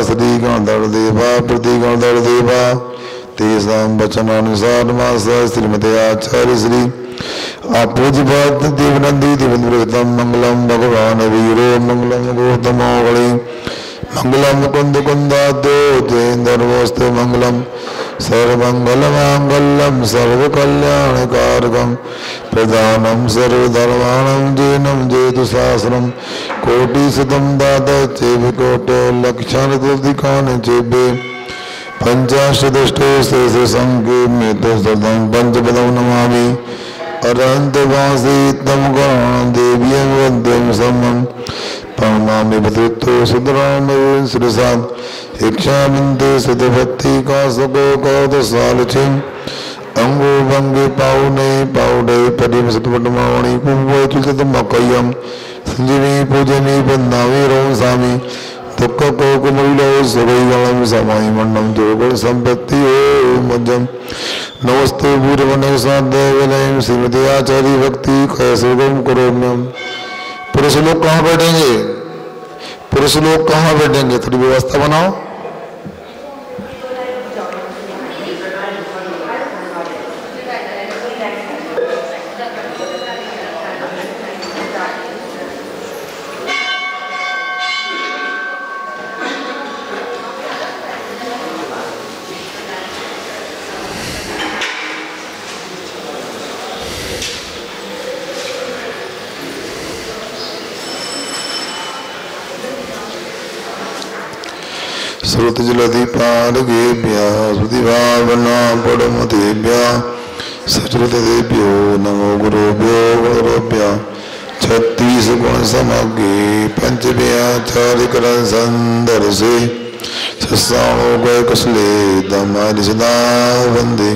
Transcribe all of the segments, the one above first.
श्री गणधर देवा प्रतिगणधर देवा तेषां वचनानुसारमास श्रीमते आचार्य श्री पूज्यपाद देवनंदी देवेन्द्रतम मंगलम भगवान वीरो मंगलम गौतमो गणे मंगलम कुंद कुंदादो जयेन्द्रवस्तु मंगलम सर्वमंगलमांगल्यम सर्वकल्याणकारकम प्रधानम सर्वधर्माणं जैनम जयतु सहस्रम कोटिशतं दात चेव कोटि लक्षाधिकानि चेवे पंचाशदष्टो सहस्रसंख्ये मेतो सदं पंचपदं नमामि अरहन्तवासी तं गणां देव्यं वन्द्यं समं प्रणमामि पतितो सुतरां श्रीसां इच्छामिन्ते सतभक्ति का सको कौतसालचिं अंगो भंगे पाउने पाउडे परिम सतपटमावणी कुंभो चुलतमकयं संजीवी पूजनी बंदावी रों सामी दुख को कुमलो सुगैगणं समाई मंडम जोगुण संपत्ति ओम मज्जम नमस्ते भूरवने सादेवलयं श्रीमती आचार्य भक्ति कैसुगम करोम्यम। पुरुष लोग कहाँ बैठेंगे? पुरुष लोग कहाँ बैठेंगे? थोड़ी व्यवस्था बनाओ। श्रुतिजलदीपालकेभ्यः श्रुतिभावना पडमतेभ्यः सश्रुतदेभ्यो नमो गुरुभ्यो गुरुभ्यः। 36 गुण समग्रे पंचव्याचारिकरण संदर्शे सस्साणो कैकसले दमानि सदा वन्दे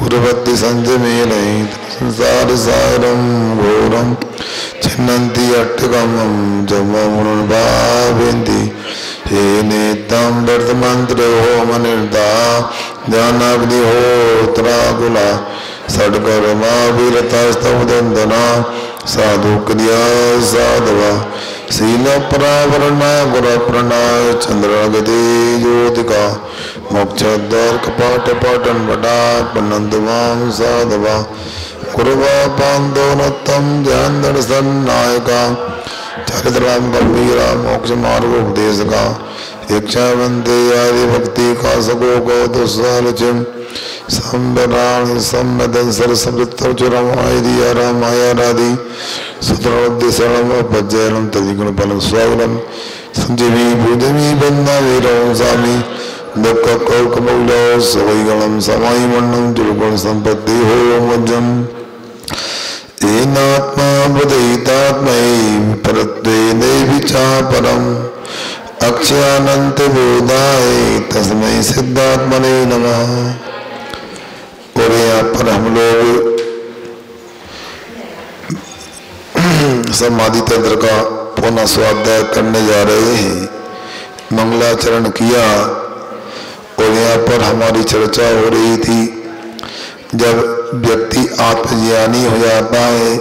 गुरुभक्ति संजमेलै संसार सारं घोरं छिन्नन्ति अट्टकमं जममुनं भावयन्ति हे नेतं वर्तमंत्र होम निर्दा ध्यानाग्नि होत्राकुला षड्कर्मा वीरतास्तवदंदना साधु क्रिया साधवा शील परावरणा गुरप्रणा चंद्रगति ज्योतिका मोक्षद्वार कपाट पाटन बटा पन्नंदवाम साधवा गुरुवा पांदोनतम ज्ञान दर्शन नायका चरित्राम गंभीरा मोक्ष मार्ग उपदेश का इच्छा बंदे आदि भक्ति का सको कौतुसालचिम संबराण सम्मदन सरसमृतम चुरमाय दिया रामाया राधि सुतरोद्य शरणम पज्जयनम तदिगुण फलम स्वागलम संजीवी भूदेवी बंदा वीरों सामी दुख कौकमौलो सवैगणम समाई मन्नम जुलगुण संपत्ति हो मज्जम एनात्मा बुधैतात्मैव परत्वेने विचा परम अक्षयानंत बोधाय तस्मै सिद्धात्मने नमः। और यहाँ पर हम लोग समाधि तंत्र का पुनः स्वाध्याय करने जा रहे हैं। मंगलाचरण किया और यहाँ पर हमारी चर्चा हो रही थी, जब व्यक्ति आत्मज्ञानी हो जाता है,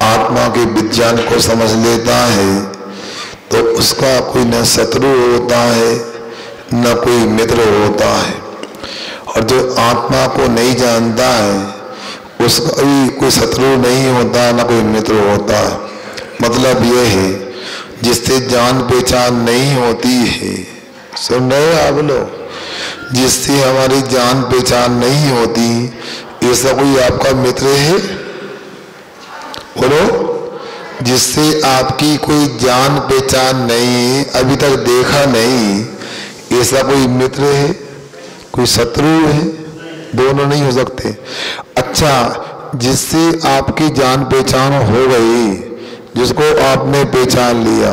आत्मा के विज्ञान को समझ लेता है, तो उसका कोई न शत्रु होता है न कोई मित्र होता है। और जो आत्मा को नहीं जानता है उसका भी कोई शत्रु नहीं होता न कोई मित्र होता है। मतलब ये है, जिससे जान पहचान नहीं होती है, सुन रहे आप लोग, जिससे हमारी जान पहचान नहीं होती, ऐसा कोई आपका मित्र है? बोलो। जिससे आपकी कोई जान पहचान नहीं, अभी तक देखा नहीं, ऐसा कोई मित्र है? कोई शत्रु है? दोनों नहीं हो सकते। अच्छा, जिससे आपकी जान पहचान हो गई, जिसको आपने पहचान लिया,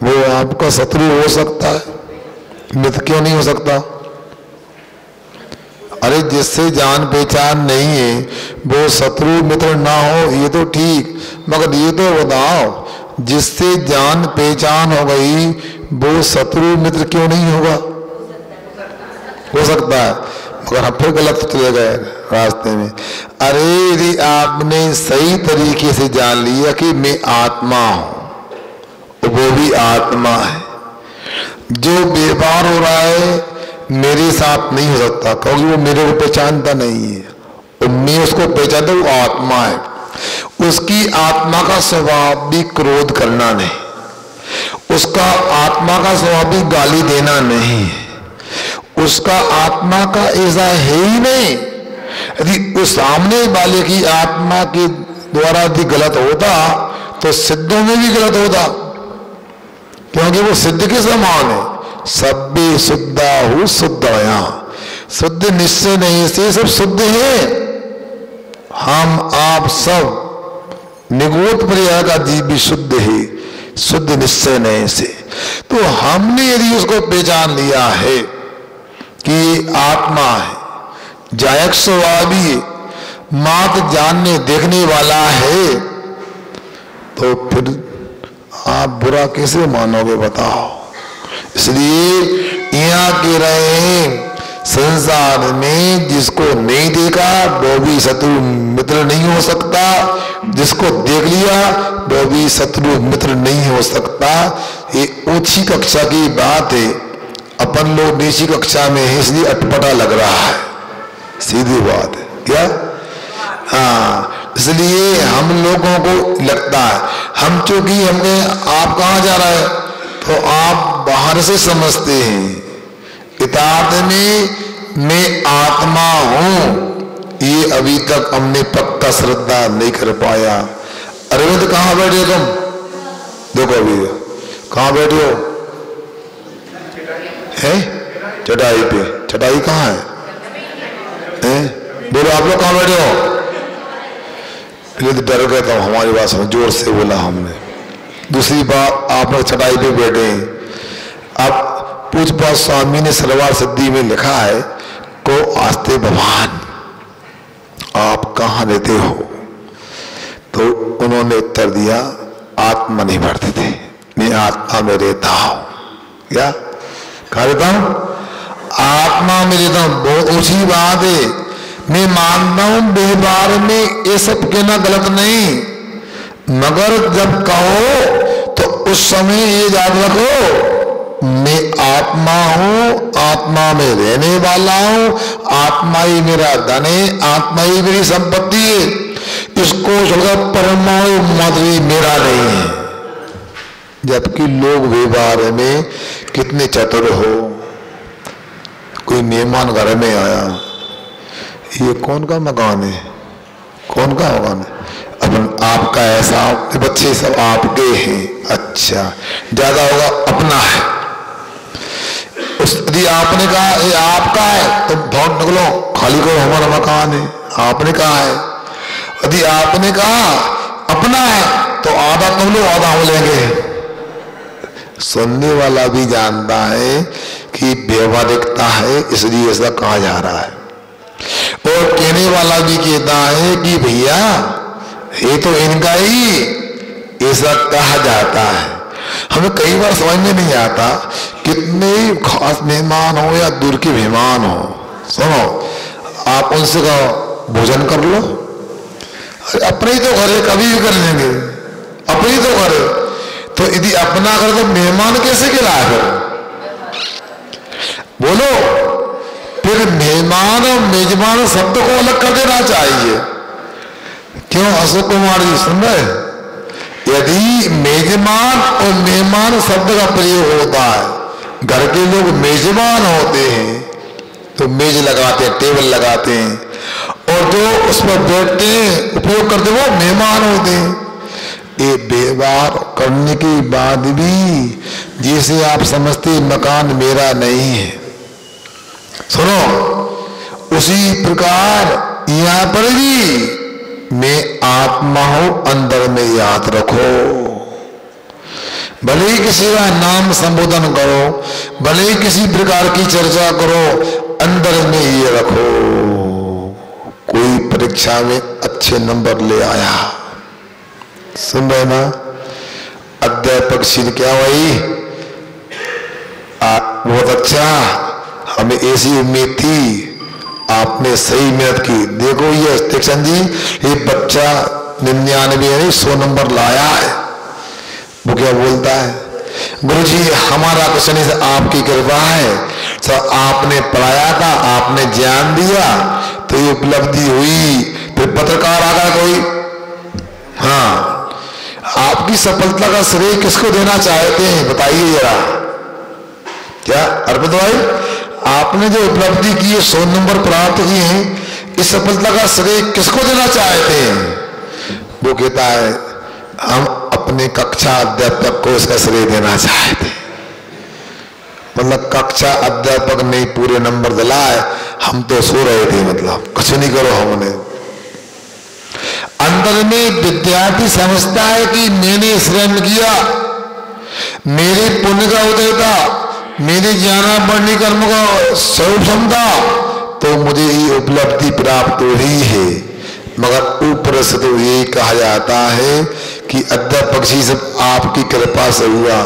वो आपका शत्रु हो सकता है? मित्र क्यों नहीं हो सकता? अरे जिससे जान पहचान नहीं है वो शत्रु मित्र ना हो ये तो ठीक, मगर ये तो बताओ जिससे जान पहचान हो गई वो शत्रु मित्र क्यों नहीं होगा? हो सकता है, मगर हम फिर गलत चले गए रास्ते में। अरे यदि आपने सही तरीके से जान लिया कि मैं आत्मा हूं, वो भी आत्मा है, जो व्यवहार हो रहा है मेरे साथ नहीं हो सकता, क्योंकि वो मेरे को पहचानता नहीं है और मैं उसको पहचानता हूँ। वो आत्मा है, उसकी आत्मा का स्वभाव भी क्रोध करना नहीं, उसका आत्मा का स्वभाव भी गाली देना नहीं, उसका आत्मा का ऐसा है ही नहीं। यदि उस सामने वाले की आत्मा के द्वारा यदि गलत होता तो सिद्धों में भी गलत होता, क्योंकि वो सिद्ध के समान है। सब्बे शुद्धा हूं शुद्धया, शुद्ध निश्चय नहीं से सब शुद्ध है। हम आप सब निगोद पर्याय का जीव भी शुद्ध है, शुद्ध निश्चय नहीं से। तो हमने यदि उसको पहचान लिया है कि आत्मा है, जायक स्वभावी, मात जानने देखने वाला है, तो फिर आप बुरा कैसे मानोगे बताओ। इसलिए यहाँ के रहे संसार में जिसको नहीं देखा वो भी शत्रु मित्र नहीं हो सकता, जिसको देख लिया वो भी शत्रु मित्र नहीं हो सकता। ये ऊंची कक्षा की बात है, अपन लोग नीची कक्षा में है इसलिए अटपटा लग रहा है, सीधी बात है क्या। हाँ, इसलिए हम लोगों को लगता है हम चूंकि हमने आप कहाँ जा रहा है तो आप बाहर से समझते हैं, यथार्थ में मैं आत्मा हूं ये अभी तक हमने पक्का श्रद्धा नहीं कर पाया। अरविंद कहाँ बैठे तुम? देखो अभी कहाँ बैठे हो? हैं? चटाई पे। चटाई कहाँ है? बोलो आप लोग कहाँ बैठे हो? पहले तो डर गया था, हमारी बात समझ, जोर से बोला हमने। दूसरी बात आप लोग चटाई पे बैठे हैं। अब पूज्यपाद स्वामी ने सलवार सिद्धि में लिखा है को आस्ते भगवान आप कहाँ रहते हो? तो उन्होंने उत्तर दिया आत्मा नहीं भरते थे, मैं आत्मा में रहता हूं। क्या कहा रहता हूं? आत्मा में रहता हूं। बहुत ऊंची बात है। मैं मानता हूं व्यवहार में ये सब कहना गलत नहीं, मगर जब कहो तो उस समय ये याद रखो मैं आत्मा हूं, आत्मा में रहने वाला हूं, आत्मा ही मेरा धन है, आत्मा ही मेरी संपत्ति है। इसको छोड़कर परमाणु मात्र मेरा नहीं है। जबकि लोग व्यवहार में कितने चतुर हो। कोई मेहमान घर में आया, ये कौन का मकान है? कौन का मकान है? अपन आपका है साहब, बच्चे सब आपके हैं। अच्छा, ज्यादा होगा अपना है। यदि आपने कहा ये आपका है तो बहुत निकलो खाली करो, हमारा मकान है। आपने कहा है। यदि आपने कहा अपना है तो आधा तुम लो आधा हम लेंगे। सुनने वाला भी जानता है कि व्यवहारिकता है, इसलिए ऐसा कहा जा रहा है। और कहने वाला भी कहता है कि भैया ये तो इनका ही ऐसा कहा जाता है। हमें कई बार समझ में नहीं आता, कितने खास मेहमान हो या दूर के मेहमान हो, सुनो आप उनसे कहो भोजन कर लो, अरे अपने ही तो घर है, कभी भी कर लेंगे, अपने ही तो घर है। तो यदि अपना घर तो मेहमान कैसे कहलाया फिर? बोलो, फिर मेहमान और मेजबान शब्द को अलग कर देना चाहिए। क्यों अशोक कुमार जी सुन रहे? यदि मेजबान और मेहमान शब्द का प्रयोग होता है, घर के लोग मेजबान होते हैं तो मेज लगाते हैं, टेबल लगाते हैं, और जो उस पर बैठते हैं उपयोग करते वो मेहमान होते हैं। ये व्यवहार करने के बाद भी जैसे आप समझते मकान मेरा नहीं है, सुनो उसी प्रकार यहां पर भी मैं आत्मा हूं, अंदर में याद रखो। भले ही किसी का नाम संबोधन करो, भले ही किसी प्रकार की चर्चा करो, अंदर में ये रखो। कोई परीक्षा में अच्छे नंबर ले आया, सुन रहे ना? अध्यापक श्री क्या भाई बहुत अच्छा, हमें ऐसी उम्मीद थी, आपने सही मेहनत की। देखो ये स्टेशन जी, ये बच्चा 99 नहीं 100 नंबर लाया है। वो क्या बोलता है? गुरुजी हमारा कुछ नहीं, आपकी कृपा है। तो आपने पढ़ाया था, आपने ज्ञान दिया तो ये उपलब्धि हुई। फिर पत्रकार आ गया कोई, हाँ, आपकी सफलता का श्रेय किसको देना चाहते हैं बताइए जरा। क्या अर्पित भाई, आपने जो उपलब्धि की है, 100 नंबर प्राप्त किए हैं, इस सफलता का श्रेय किसको देना चाहते हैं? वो कहता है हम अपने कक्षा अध्यापक को इसका श्रेय देना चाहते हैं। मतलब कक्षा अध्यापक ने पूरे नंबर दिलाए, हम तो सो रहे थे, मतलब कुछ नहीं करो हमने। अंदर में विद्यार्थी समझता है कि मैंने श्रम किया, मेरे पुण्य का उदय था, मेरे ज्ञान बढ़ने कर्म का स्वरूप समझा, तो मुझे ये उपलब्धि प्राप्त हो रही है। मगर ऊपर से तो ये कहा जाता है कि अध्यापक जी सब आपकी कृपा से हुआ।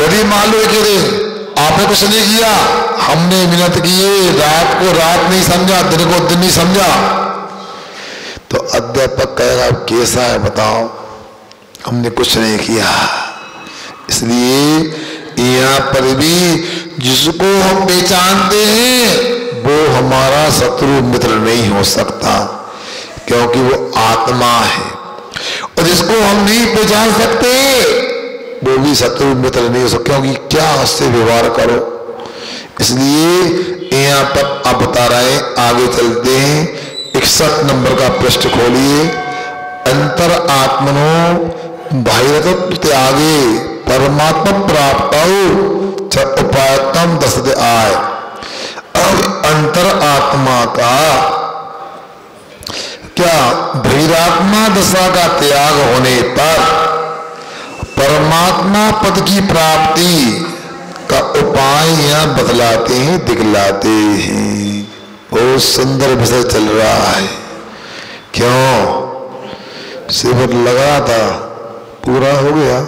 यदि मान लो कि आपने कुछ नहीं किया, हमने मेहनत की, रात को रात नहीं समझा, दिन को दिन नहीं समझा, तो अध्यापक कहेगा कैसा है बताओ, हमने कुछ नहीं किया। इसलिए यहाँ पर भी जिसको हम पहचानते हैं वो हमारा शत्रु मित्र नहीं हो सकता, क्योंकि वो आत्मा है। और जिसको हम नहीं पहचान सकते वो भी शत्रु मित्र नहीं हो सकता, क्योंकि क्या उससे व्यवहार करो। इसलिए यहाँ पर अब बता रहे हैं, आगे चलते हैं। 61 नंबर का पृष्ठ खोलिए। अंतर आत्मनो बाह्यतत्व त्यागे परमात्मा प्राप्त उपायतम दसते आय। अब अंतर आत्मा का क्या बहिरात्मा दशा का त्याग होने पर परमात्मा पद की प्राप्ति का उपाय यहाँ बतलाते हैं, दिखलाते हैं। बहुत सुंदर विषय चल रहा है। क्यों शिविर लगा था, पूरा हो गया,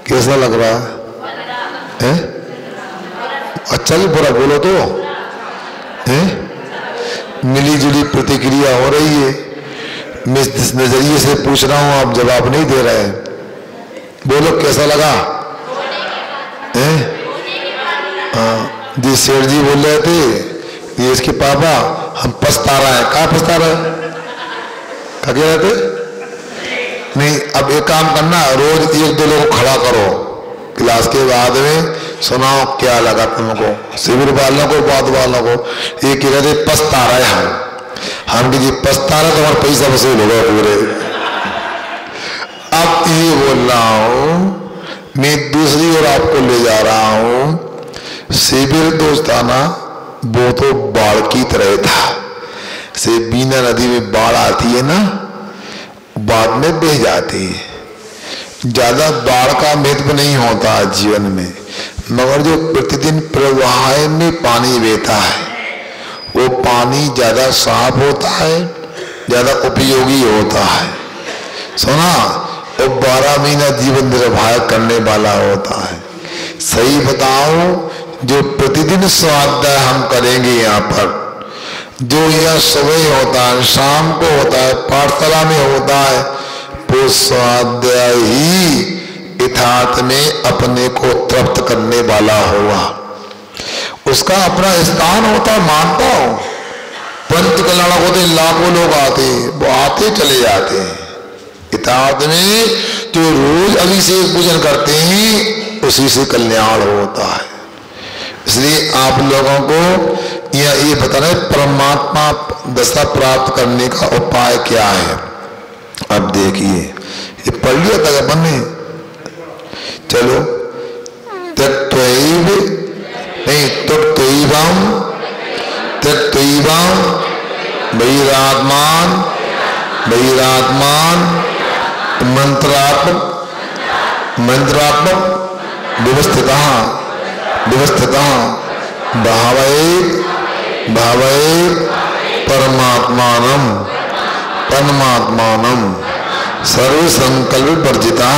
कैसा लग रहा है? अच्छा जी, पूरा बोलो तो है। मिली जुली प्रतिक्रिया हो रही है। मैं इस नजरिए से पूछ रहा हूं, आप जवाब नहीं दे रहे हैं। बोलो कैसा लगा? हैं? हाँ जी, शेर जी बोल रहे थे ये इसके पापा हम पछता रहे हैं। कहाँ पछता रहे? क्या कह रहे थे? नहीं, अब एक काम करना, रोज 1-2 लोग खड़ा करो क्लास के बाद में, सुनाओ क्या लगा तुमको। शिविर वालों को, बाद वालों को। ये कह रहे थे पछता रहे हम जी पछता रहे, तुम्हारा पैसा वसूल होगा पूरे। अब ये बोल रहा हूं मैं, दूसरी ओर आपको ले जा रहा हूं। शिविर दोस्ताना वो तो बाढ़ की तरह था। से बीना नदी में बाढ़ आती है ना, बाद में बह जाती है। ज्यादा बाढ़ का महत्व नहीं होता जीवन में, मगर जो प्रतिदिन प्रवाह में पानी बहता है वो पानी ज्यादा साफ होता है, ज्यादा उपयोगी होता है। सुना, वो 12 महीना जीवन निर्वाह करने वाला होता है। सही बताओ, जो प्रतिदिन स्वाध्याय हम करेंगे यहाँ पर, जो यह सुबह होता है, शाम को होता है, पाठशाला में होता है, वो स्वाध्याय ही यथार्थ में अपने को तृप्त करने वाला होगा। उसका अपना स्थान होता, मानता हूं। पंच कल्याण होते लाखों लोग आते, वो आते चले जाते हैं। यथार्थ में जो रोज अभिषेक पूजन करते हैं उसी से कल्याण होता है। इसलिए आप लोगों को ये बताना है परमात्मा दशा प्राप्त करने का उपाय क्या है। अब देखिए, ये पढ़ लिया था अपन ने, चलो त्यक्त्वैव नहीं त्यक्त्वैवं त्यक्त्वैवं बहिरात्मान बहिरात्मान मंत्रात्मक व्यवस्थितः भावयेत् परमात्मानं तन्मात्मानं सर्वसंकल्प वर्जिता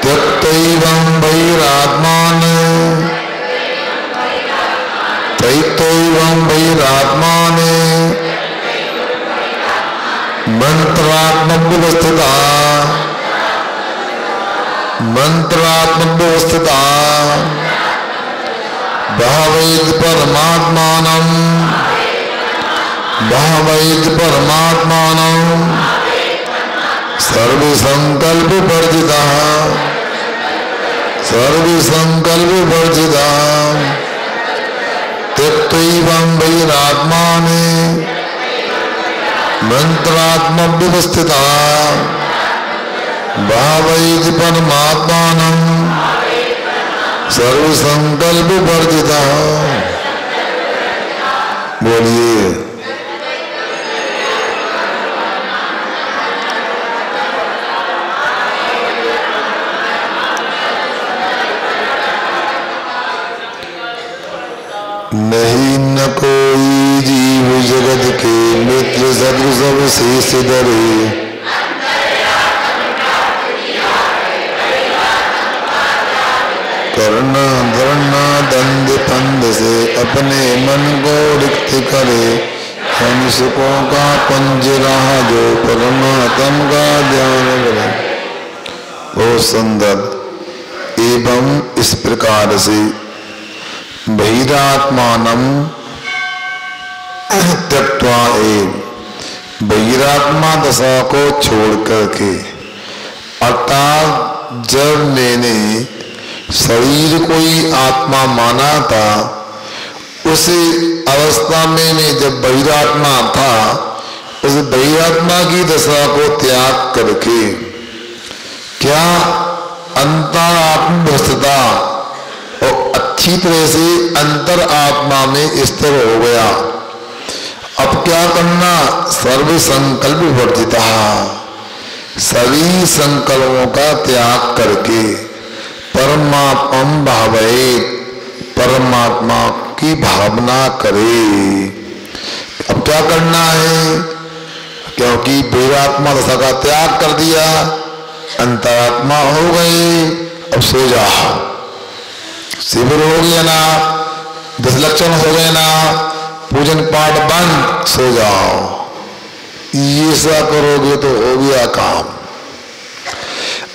त्यक्त्वैवं बहिरात्मान मंत्र मंत्रात्मव्यवस्थिता मंत्रात्मव्यवस्थिता भावैत परमात्मानं भावैत परमात्मानं सर्वसंकल्प वर्जिता सर्वसंकल्पवर्जिता त्यक्त्वैवं वैरात्माने मंत्रात्मव्यवस्थिता भावैत परमात्मानं सर्वसंकल्पवर्जिता। बोलिए नहीं न कोई जीव जगत के मित्र सदृश शेष डरे करना धरना दंड फंद से अपने मन को रिक्त करे हंसकों का पंजरा जो परमात्मा का ध्यान करे। बहुत सुंदर। एवं इस प्रकार से बहिरात्मानं त्यक्त्वा बहिरात्मा दशा को छोड़ करके, अर्थात जब मैंने शरीर को ही आत्मा माना था उस अवस्था में मैं जब बहिरात्मा था उस बहिरात्मा की दशा को त्याग करके क्या अंतरात्मवस्थिता और अच्छी तरह से अंतर आत्मा में स्थिर हो गया। अब क्या करना? सर्व संकल्प वर्जिता, सभी संकल्पों का त्याग करके परमात्मा भावे, परमात्मा की भावना करे। अब क्या करना है? क्योंकि बहिरात्मा दशा का त्याग कर दिया, अंतरात्मा हो गए, अब सो जा। शिविर हो गया ना, 10 लक्षण हो गए ना, पूजन पाठ बंद, सो जाओ। ये सा करोगे तो हो गया काम।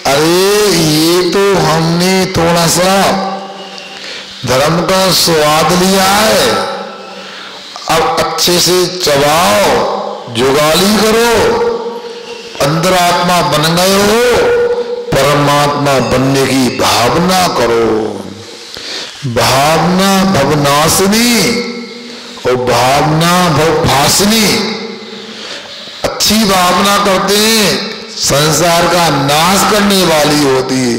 अरे ये तो हमने थोड़ा सा धर्म का स्वाद लिया है, अब अच्छे से चबाओ, जुगाली करो, अंतरात्मा बन गए हो, परमात्मा बनने की भावना करो। भावना भवनाशिनी और भावना भवभासिनी। अच्छी भावना करते हैं संसार का नाश करने वाली होती है,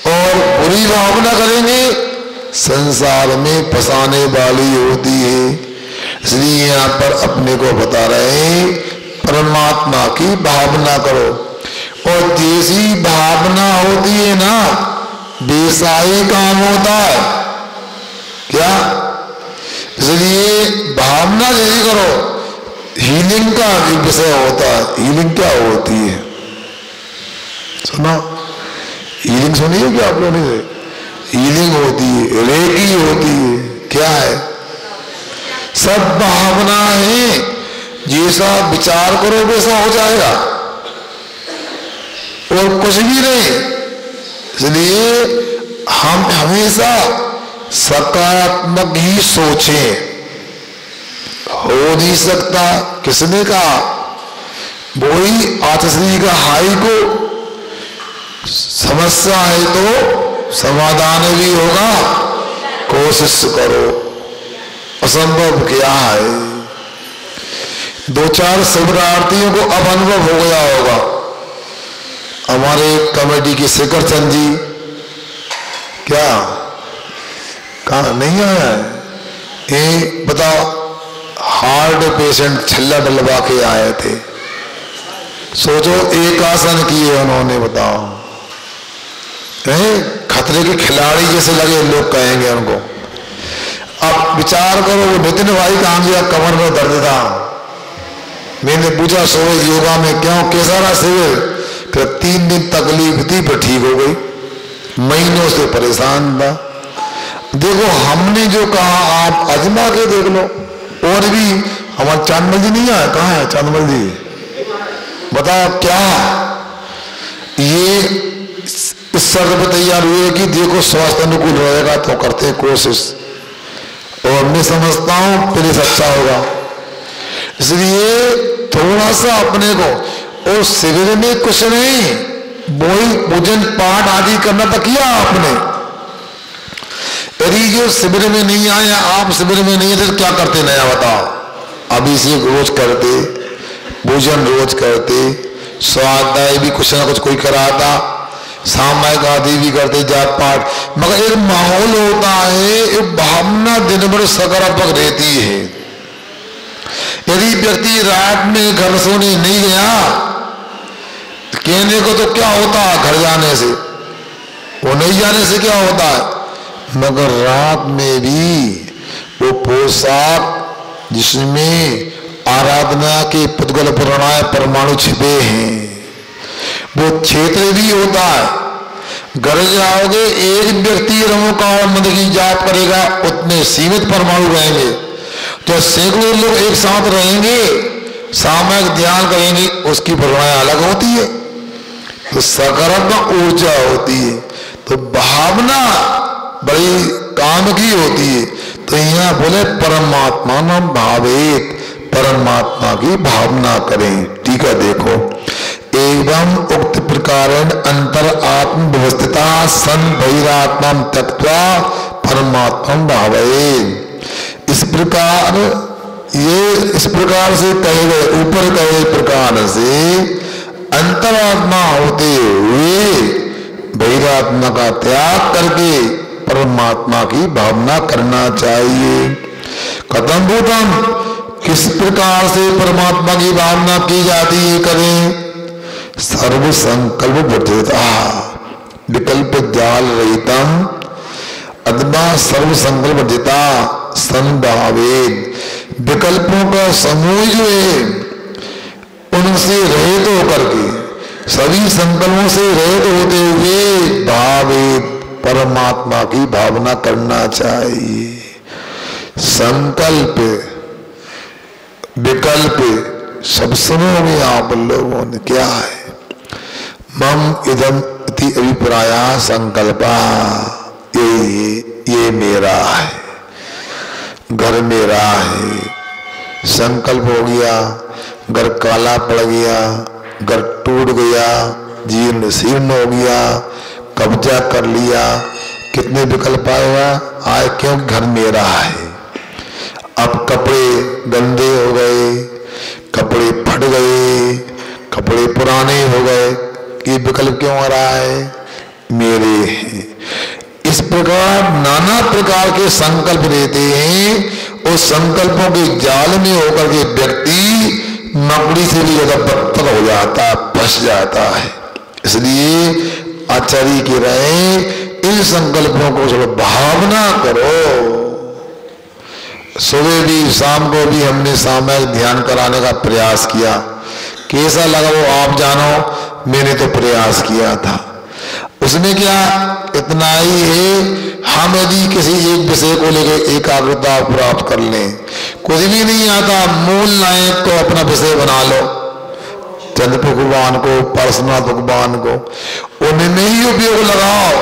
और बुरी भावना करेंगे संसार में फंसाने वाली होती है। इसलिए यहाँ पर अपने को बता रहे हैं परमात्मा की भावना करो, और जैसी भावना होती है ना वैसा ही काम होता है। क्या? इसलिए भावना जैसी करो। हीलिंग का विषय होता है। हीलिंग क्या होती है? सुना? हीलिंग सुनी है क्या आप लोगों ने? हीलिंग होती है, रेकी होती है। क्या है? सब भावना है, जैसा विचार करो वैसा हो जाएगा, और कुछ भी नहीं। इसलिए हम हमेशा सकारात्मक ही सोचें। हो नहीं सकता, किसने कहा? वही आतश्री का हाई को समस्या है तो समाधान भी होगा, कोशिश करो। असंभव क्या है? 2-4 शिवरार्थियों को अब अनुभव हो गया होगा। हमारे कमेटी के शेखर चंद जी क्या कहा नहीं आया है? ये बताओ, हार्ट पेशेंट छल्ला डलवा के आए थे। सोचो एक आसन किए उन्होंने, बताओ। खतरे के खिलाड़ी जैसे लगे लोग कहेंगे उनको। अब विचार करो, वो नितिन भाई कहाँ गया? कमर में दर्द था। मैंने पूछा सुबह योगा में क्यों, कैसा रहा शिविर? फिर 3 दिन तकलीफ थी, फिर ठीक हो गई। महीनों से परेशान था। देखो हमने जो कहा आप आजमा के देख लो। और भी हमारे चांदमल जी नहीं आए? कहाँ है चांदमल जी? बताओ क्या ये इस शर्त पर तैयार हुए कि देखो स्वास्थ्य अनुकूल रहेगा तो करते हैं कोशिश, और मैं समझता हूं फिर अच्छा होगा। इसलिए थोड़ा सा अपने को, और शिविर में कुछ नहीं, वही पूजन पाठ आदि करना तो किया आपने। यदि जो शिविर में नहीं आए, आप शिविर में नहीं थे तो क्या करते नया बताओ? अभी से रोज करते, भोजन रोज करते, स्वाध्याय भी कुछ ना कुछ कोई कराता, सामायिक आदि भी करते, जाप पाठ, मगर एक माहौल होता है, एक भावना दिन भर सकारात्मक रहती है। यदि व्यक्ति रात में घर सोने नहीं गया, कहने को तो क्या होता है घर जाने से, वो नहीं जाने से क्या होता है, मगर रात में भी वो पोशाक जिसमें आराधना के पुद्गल पुराणाय परमाणु छिपे हैं, वो क्षेत्र भी होता है। घर जाओगे, एक व्यक्ति रमोकावल मंत्र की जाप करेगा, उतने सीमित परमाणु रहेंगे। जो सैकड़ों लोग एक साथ रहेंगे, सामूहिक ध्यान करेंगे, उसकी परमाणु अलग होती है, तो सकारात्मक ऊर्जा होती है, तो भावना बड़ी काम की होती है। तो यहाँ बोले परमात्मा नाम भावेत, परमात्मा की भावना करें। ठीक है, देखो, एवं उक्त प्रकार अंतर आत्म व्यवस्थिता सन बहिरात्मा त्यक्त्वा परमात्मा भावेत। इस प्रकार इस प्रकार से कहे गए, ऊपर कहे प्रकार से अंतरात्मा होते हुए बहिरात्मा का त्याग करके परमात्मा की भावना करना चाहिए। कथम भूतम, किस प्रकार से परमात्मा की भावना की जाती है, करें। सर्व संकल्प वर्जिता, विकल्प जाल रहितम अथवा सर्व संकल्प वर्जिता संभावेद। विकल्पों का समूह जो है उनसे रहित होकर के, सभी संकल्पों से रहित होते हुए भावेद, परमात्मा की भावना करना चाहिए। संकल्प विकल्प सब सुनोगे आप लोगों ने, क्या है। मम इदम इति अभिप्राया संकल्पा, ये मेरा है, घर मेरा है। संकल्प हो गया, घर काला पड़ गया, घर टूट गया, जीर्ण शीर्ण हो गया, कब्जा कर लिया, कितने विकल्प आए, क्यों, घर मेरा है। अब कपड़े गंदे हो गए, कपड़े फट गए, कपड़े पुराने हो गए, ये विकल्प क्यों आ रहा है, मेरे हैं। इस प्रकार नाना प्रकार के संकल्प रहते हैं, और संकल्पों के जाल में होकर के व्यक्ति मकड़ी से भी ज्यादा बदतर हो जाता है, फंस जाता है। इसलिए आचार्य कह रहे, इन संकल्पों को थोड़ा भावना करो। सुबह भी शाम को भी हमने सामूहिक ध्यान कराने का प्रयास किया, कैसा लगा वो आप जानो, मैंने तो प्रयास किया था। उसमें क्या इतना ही है, हम यदि किसी एक विषय को लेकर एकाग्रता प्राप्त कर लें, कुछ भी नहीं आता, मूल नायक को अपना विषय बना लो, चंद्र भगवान को, परशुराम भगवान को, उनमें ही उपयोग लगाओ,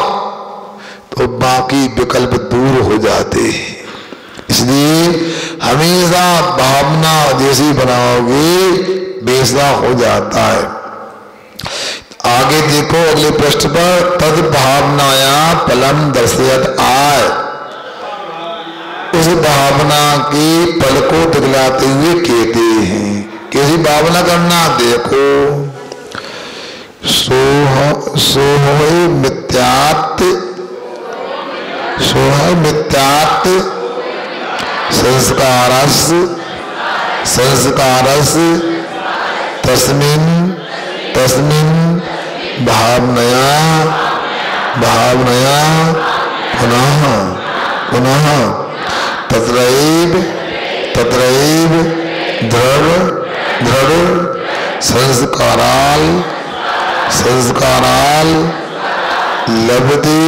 तो बाकी विकल्प दूर हो जाते हैं। इसलिए हमेशा भावना जैसी बनाओगे वैसा हो जाता है। आगे देखो अगले पृष्ठ पर, तद भावनाया फलम दर्शयत आय, उस भावना के फल को दिखलाते हुए कहते हैं, कैसी भावना करना, देखो, सोह मिथ्यात् संस्कारस तस्मिन् भावनया पुनः तत्रैव दृढ़ संस्काराल लभते।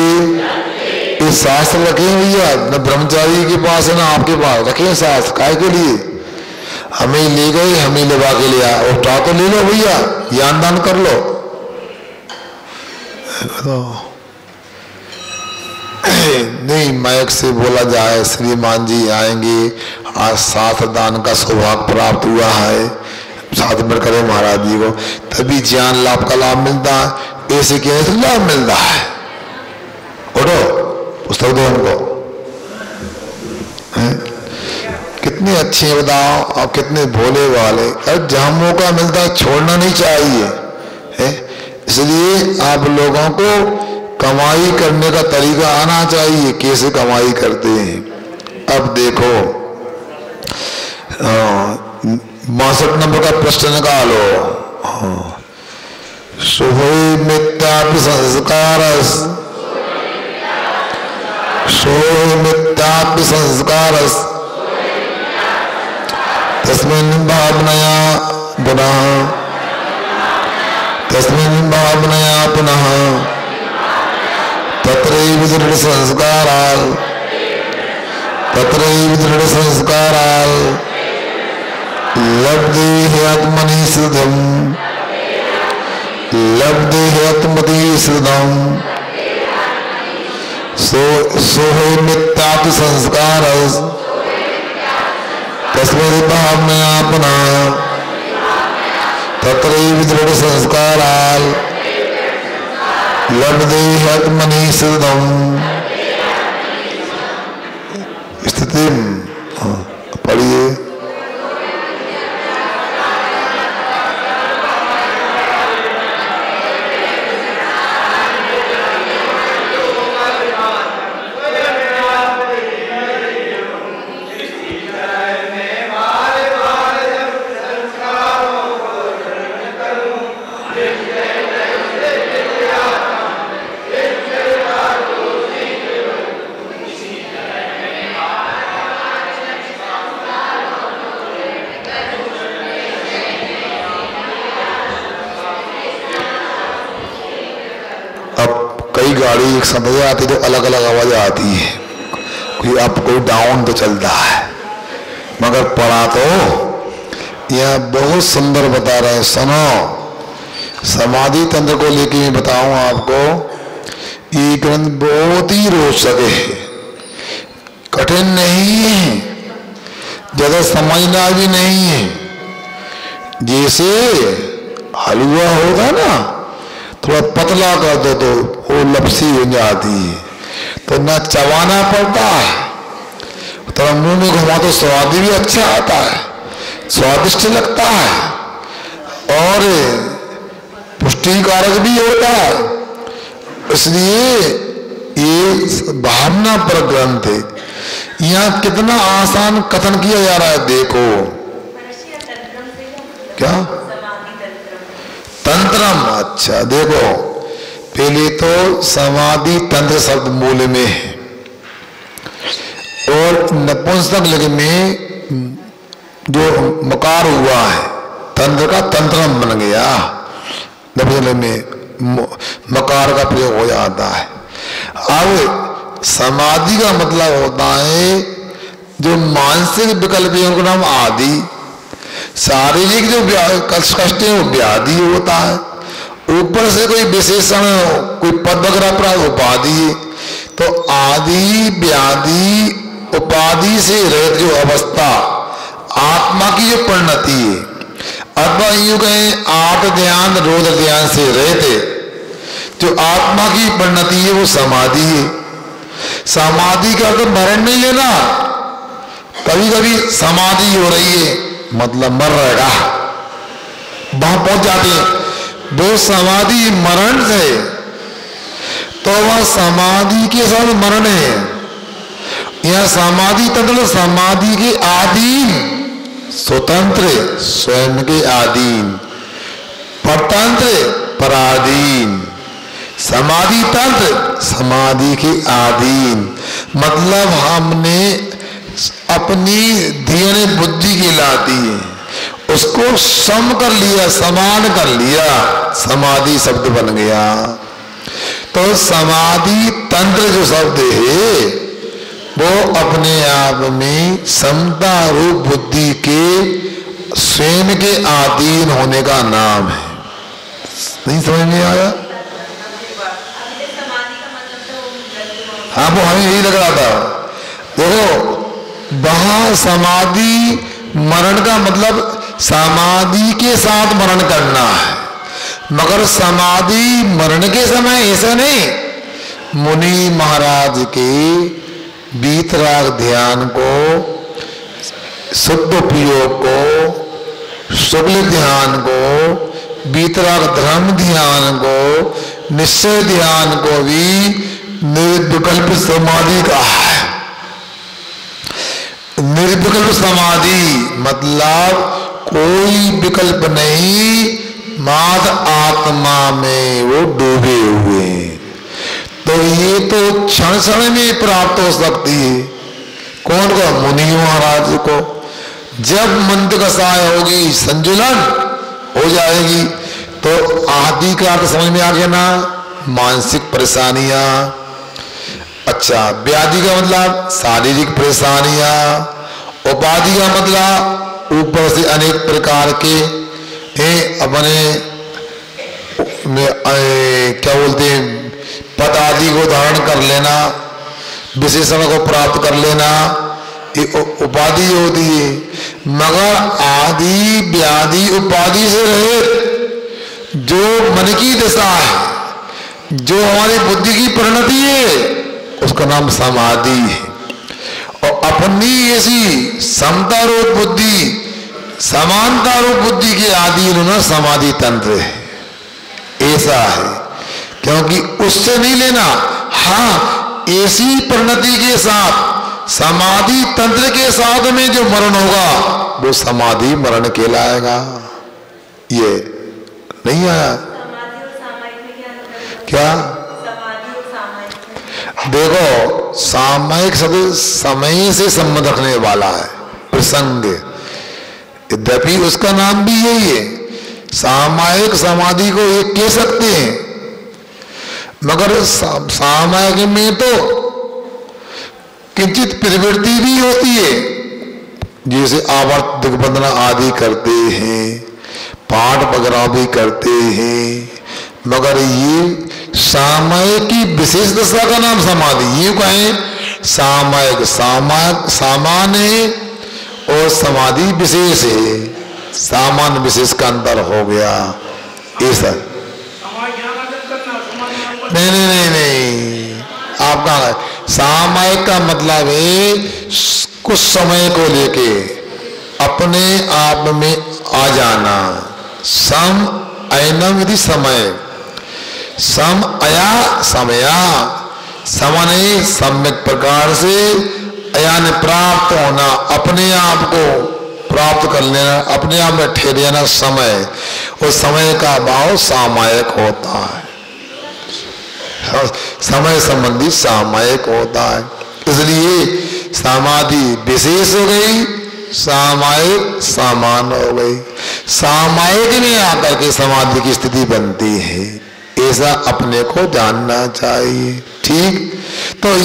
ये शास्त्र रखे भैया, न ब्रह्मचारी के पास है ना आपके पास, रखे शास्त्र काय के लिए, हमें ले गए, हमें लगा के लिया, उठा तो ले लो भैया, ज्ञान दान कर लो। नहीं, माइक से बोला जाए श्रीमान जी आएंगे, आज साथ दान का सौभाग्य प्राप्त हुआ है, साथ में करें महाराज जी को, तभी ज्ञान लाभ का लाभ मिलता है। ऐसे कैसे लाभ मिलता है? उठो, पुस्तक दो उनको। कितने अच्छे हैं बताओ, और कितने भोले वाले। और जहां मौका मिलता है छोड़ना नहीं चाहिए है। इसलिए आप लोगों को कमाई करने का तरीका आना चाहिए, कैसे कमाई करते हैं। अब देखो 62 नंबर का प्रश्न निकालो। शुभे मिथ्यापि संस्कारस्, शुभे मिथ्यापि संस्कारस्, तस्मिन् भावनया पुनः, तस्मिन् भावनया पुनः तत्रैव दृढ़ संस्काराल, तत्रैव दृढ़ संस्काराल लब्धे आत्मनि सुधम, लब्धे आत्मनि सुधम। सोहे मिथ्यापि संस्कारस्, तस्मिन् भावनया पुनः तत्रैव दृढ़ संस्काराल लब्धे आत्मनि सुधम। स्थिति पढ़िए। गाड़ी एक समय आती तो अलग अलग आवाज आती है, कोई अप कोई डाउन तो चलता है, मगर पढ़ा तो यह बहुत सुंदर बता रहे हैं। सुनो, समाधि तंत्र को लेके मैं बताऊं आपको, ये ग्रंथ बहुत ही रोचक है, कठिन नहीं है, ज्यादा समझना भी नहीं है। जैसे हलवा होगा ना, थोड़ा पतला कर दो तो वो लपसी हो जाती है, तो ना चबाना पड़ता है, थोड़ा मुंह में घुमा तो स्वाद भी अच्छा आता है, स्वादिष्ट लगता है और पुष्टिकारक भी होता है। इसलिए ये भावना पर ग्रंथ है। यहाँ कितना आसान कथन किया जा रहा है, देखो क्या तंत्रम। अच्छा देखो, पहले तो समाधि तंत्र शब्द मूल में है और नपुंसक लिंग में जो मकार हुआ है तंत्र का तंत्रम बन गया, नपुंसक में मकार का प्रयोग हो जाता है। अब समाधि का मतलब होता है जो मानसिक विकल्प है उनका नाम आदि, शारीरिक जो कष्ट है वो व्याधि होता है, ऊपर से कोई विशेषण कोई पद वगैरह प्राप्त उपाधि। तो आदि व्याधि उपाधि से रहित जो अवस्था आत्मा की जो परिणति है, अथवा यूं कहें आठ ध्यान रोध ध्यान से रहते जो आत्मा की परिणति है वो समाधि है। समाधि का तो मरण नहीं लेना, कभी कभी समाधि हो रही है मतलब मर रहेगा, वहां पहुंच जाते हैं, वो समाधि मरण से, तो वह समाधि के साथ मरण है। यह समाधि तंत्र समाधि के अधीन, स्वतंत्र स्वयं के अधीन, परतंत्र पराधीन, समाधि तंत्र समाधि के अधीन। मतलब हमने अपनी धीरे बुद्धि की लाती है, उसको सम कर लिया, समान कर लिया, समाधि शब्द बन गया। तो समाधि तंत्र जो शब्द है वो अपने आप में समता रूप बुद्धि के स्वयं के अधीन होने का नाम है। नहीं समझ में आया? हाँ, वो हमें यही लग रहा था। देखो, वहां समाधि मरण का मतलब समाधि के साथ मरण करना है, मगर समाधि मरण के समय ऐसा नहीं। मुनि महाराज के वीतराग ध्यान को, शुद्ध उपयोग को, शुक्ल ध्यान को, वीतराग धर्म ध्यान को, निश्चय ध्यान को भी निर्विकल्प समाधि कहा है। निर्विकल्प समाधि मतलब कोई विकल्प नहीं, मात्र आत्मा में वो डूबे हुए। तो ये तो क्षण क्षण में प्राप्त हो सकती है। कौन को? मुनि महाराज को। जब मंत्र कसाय होगी, संजुलन हो जाएगी, तो आदि का अर्थ समझ में आ गया ना, मानसिक परेशानियां। अच्छा, व्याधि का मतलब शारीरिक परेशानियां, उपाधि का मतलब ऊपर से अनेक प्रकार के अपने क्या बोलते हैं, पद आदि को धारण कर लेना, विशेषण को प्राप्त कर लेना, ये उपाधि होती है। मगर आदि व्याधि उपाधि से रहे जो मन की दशा है, जो हमारी बुद्धि की परिणति है, उसका नाम समाधि है। और अपनी ऐसी समता रूप बुद्धि, समानता रूप बुद्धि के आदि ना समाधि तंत्र है, ऐसा है। क्योंकि उससे नहीं लेना। हाँ, ऐसी परिणति के साथ, समाधि तंत्र के साथ में जो मरण होगा वो समाधि मरण कहलाएगा। ये नहीं आया क्या? देखो, सामयिक शब्द समय से संबंध रखने वाला है, प्रसंग। यद्यपि उसका नाम भी यही है, सामयिक समाधि को ये कह सकते हैं, मगर सामयिक में तो किंचित प्रवृत्ति भी होती है, जैसे आवर्त दिग्बंधना आदि करते हैं, पाठ वगैरह भी करते हैं। मगर ये सामयिक की विशेष दशा का नाम समाधि। ये कहें सामयिक, सामान्य और समाधि विशेष है, सामान्य विशेष का अंतर हो गया ऐसा। नहीं, आपका सामयिक का मतलब है कुछ समय को लेके अपने आप में आ जाना। सम ऐनम यदि समय, सम अया समया, समने सम्यक प्रकार से, अयान प्राप्त होना, अपने आप को प्राप्त कर लेना, अपने आप में ठहर जाना समय। और समय का भाव सामयिक होता है, समय संबंधी सामयिक होता है। इसलिए समाधि विशेष हो गई, सामयिक सामान्य हो गई। सामयिक में आकर के समाधि की स्थिति बनती है, ऐसा अपने को जानना चाहिए। ठीक, तो